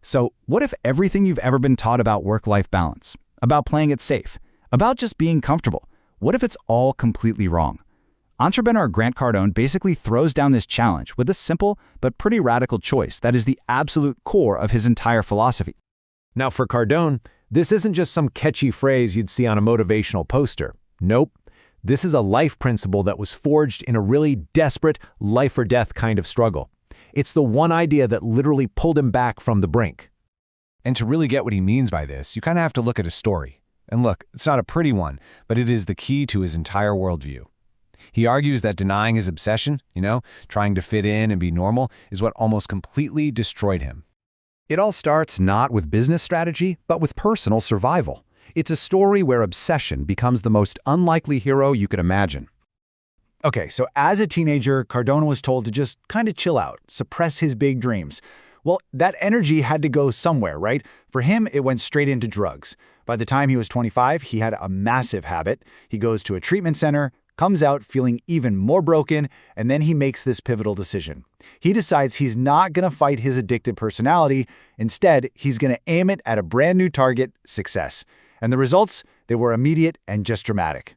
So, what if everything you've ever been taught about work-life balance, about playing it safe, about just being comfortable, what if it's all completely wrong? Entrepreneur Grant Cardone basically throws down this challenge with a simple but pretty radical choice that is the absolute core of his entire philosophy. Now for Cardone, this isn't just some catchy phrase you'd see on a motivational poster. Nope. This is a life principle that was forged in a really desperate, life-or-death kind of struggle. It's the one idea that literally pulled him back from the brink. And to really get what he means by this, you kind of have to look at his story. And look, it's not a pretty one, but it is the key to his entire worldview. He argues that denying his obsession, trying to fit in and be normal, is what almost completely destroyed him. It all starts not with business strategy, but with personal survival. It's a story where obsession becomes the most unlikely hero you could imagine. Okay, so as a teenager, Cardone was told to just kind of chill out, suppress his big dreams. Well, that energy had to go somewhere, right? For him, it went straight into drugs. By the time he was 25, he had a massive habit. He goes to a treatment center, comes out feeling even more broken, and then he makes this pivotal decision. He decides he's not going to fight his addictive personality. Instead, he's going to aim it at a brand new target, success. And the results, they were immediate and just dramatic.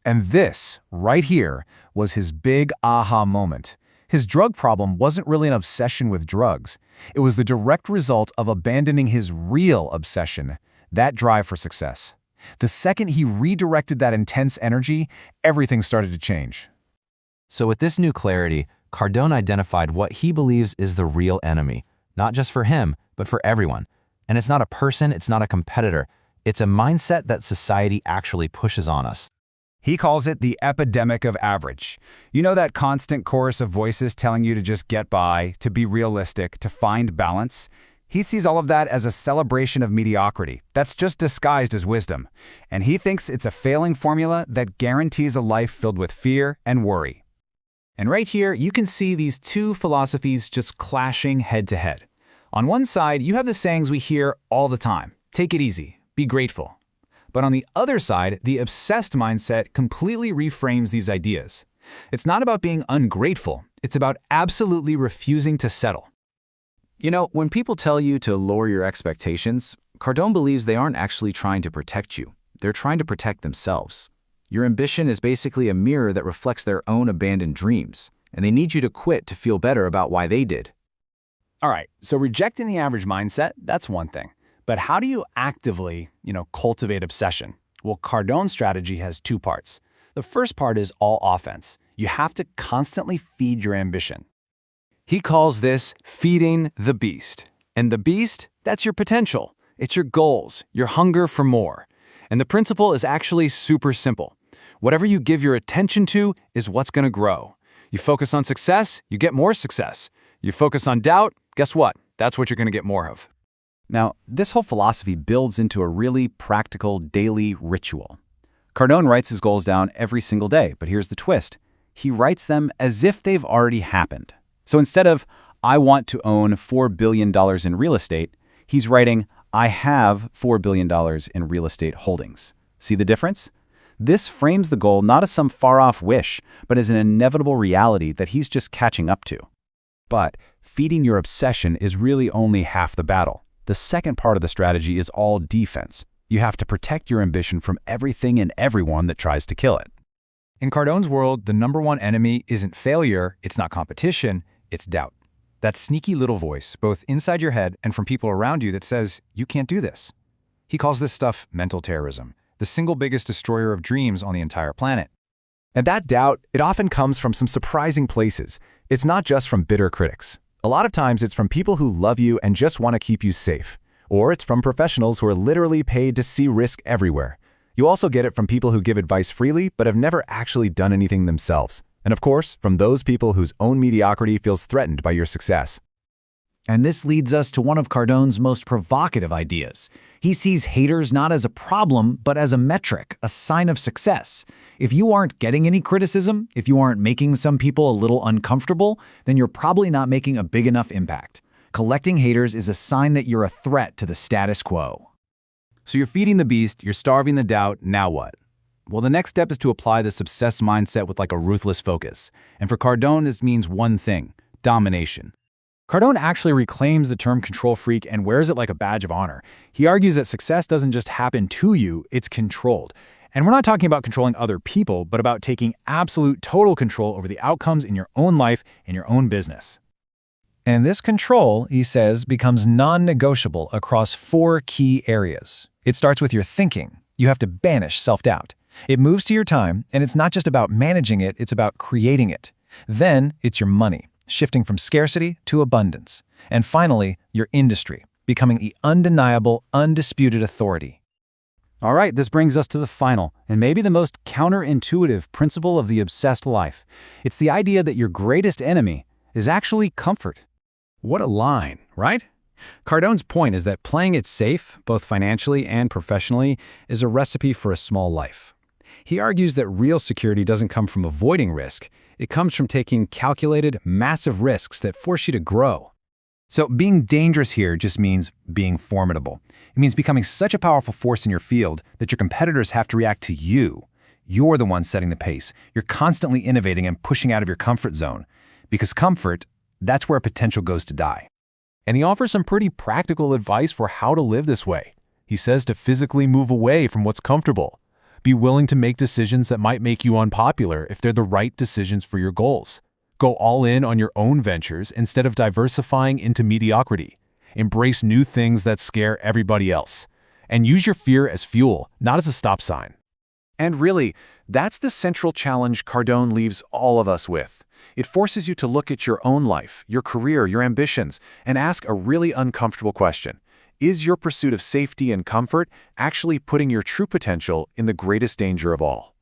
And this, right here, was his big aha moment. His drug problem wasn't really an obsession with drugs. It was the direct result of abandoning his real obsession, that drive for success. The second he redirected that intense energy, everything started to change. So with this new clarity, Cardone identified what he believes is the real enemy, not just for him, but for everyone. And it's not a person, it's not a competitor. It's a mindset that society actually pushes on us. He calls it the epidemic of average. You know that constant chorus of voices telling you to just get by, to be realistic, to find balance? He sees all of that as a celebration of mediocrity that's just disguised as wisdom. And he thinks it's a failing formula that guarantees a life filled with fear and worry. And right here, you can see these two philosophies just clashing head to head. On one side, you have the sayings we hear all the time. Take it easy. Be grateful. But on the other side, the obsessed mindset completely reframes these ideas. It's not about being ungrateful. It's about absolutely refusing to settle. You know, when people tell you to lower your expectations, Cardone believes they aren't actually trying to protect you. They're trying to protect themselves. Your ambition is basically a mirror that reflects their own abandoned dreams, and they need you to quit to feel better about why they did. All right, so rejecting the average mindset, that's one thing. But how do you actively, cultivate obsession? Well, Cardone's strategy has two parts. The first part is all offense. You have to constantly feed your ambition. He calls this feeding the beast. And the beast, that's your potential. It's your goals, your hunger for more. And the principle is actually super simple. Whatever you give your attention to is what's going to grow. You focus on success, you get more success. You focus on doubt, guess what? That's what you're going to get more of. Now, this whole philosophy builds into a really practical daily ritual. Cardone writes his goals down every single day, but here's the twist. He writes them as if they've already happened. So instead of, I want to own $4 billion in real estate, he's writing, I have $4 billion in real estate holdings. See the difference? This frames the goal not as some far-off wish, but as an inevitable reality that he's just catching up to. But feeding your obsession is really only half the battle. The second part of the strategy is all defense. You have to protect your ambition from everything and everyone that tries to kill it. In Cardone's world, the number one enemy isn't failure, it's not competition, it's doubt. That sneaky little voice, both inside your head and from people around you that says, you can't do this. He calls this stuff mental terrorism, the single biggest destroyer of dreams on the entire planet. And that doubt, it often comes from some surprising places. It's not just from bitter critics. A lot of times it's from people who love you and just want to keep you safe. Or it's from professionals who are literally paid to see risk everywhere. You also get it from people who give advice freely but have never actually done anything themselves. And of course, from those people whose own mediocrity feels threatened by your success. And this leads us to one of Cardone's most provocative ideas. He sees haters not as a problem, but as a metric, a sign of success. If you aren't getting any criticism, if you aren't making some people a little uncomfortable, then you're probably not making a big enough impact. Collecting haters is a sign that you're a threat to the status quo. So you're feeding the beast, you're starving the doubt, now what? Well, the next step is to apply this obsessed mindset with like a ruthless focus. And for Cardone, this means one thing: domination. Cardone actually reclaims the term control freak and wears it like a badge of honor. He argues that success doesn't just happen to you, it's controlled. And we're not talking about controlling other people, but about taking absolute total control over the outcomes in your own life and your own business. And this control, he says, becomes non-negotiable across 4 key areas. It starts with your thinking. You have to banish self-doubt. It moves to your time, and it's not just about managing it, it's about creating it. Then it's your money, shifting from scarcity to abundance. And finally, your industry, becoming the undeniable, undisputed authority. All right, this brings us to the final, and maybe the most counterintuitive principle of the obsessed life. It's the idea that your greatest enemy is actually comfort. What a line, right? Cardone's point is that playing it safe, both financially and professionally, is a recipe for a small life. He argues that real security doesn't come from avoiding risk. It comes from taking calculated, massive risks that force you to grow. So being dangerous here just means being formidable. It means becoming such a powerful force in your field that your competitors have to react to you. You're the one setting the pace. You're constantly innovating and pushing out of your comfort zone. Because comfort, that's where potential goes to die. And he offers some pretty practical advice for how to live this way. He says to physically move away from what's comfortable. Be willing to make decisions that might make you unpopular if they're the right decisions for your goals. Go all in on your own ventures instead of diversifying into mediocrity. Embrace new things that scare everybody else. And use your fear as fuel, not as a stop sign. And really, that's the central challenge Cardone leaves all of us with. It forces you to look at your own life, your career, your ambitions, and ask a really uncomfortable question. Is your pursuit of safety and comfort actually putting your true potential in the greatest danger of all?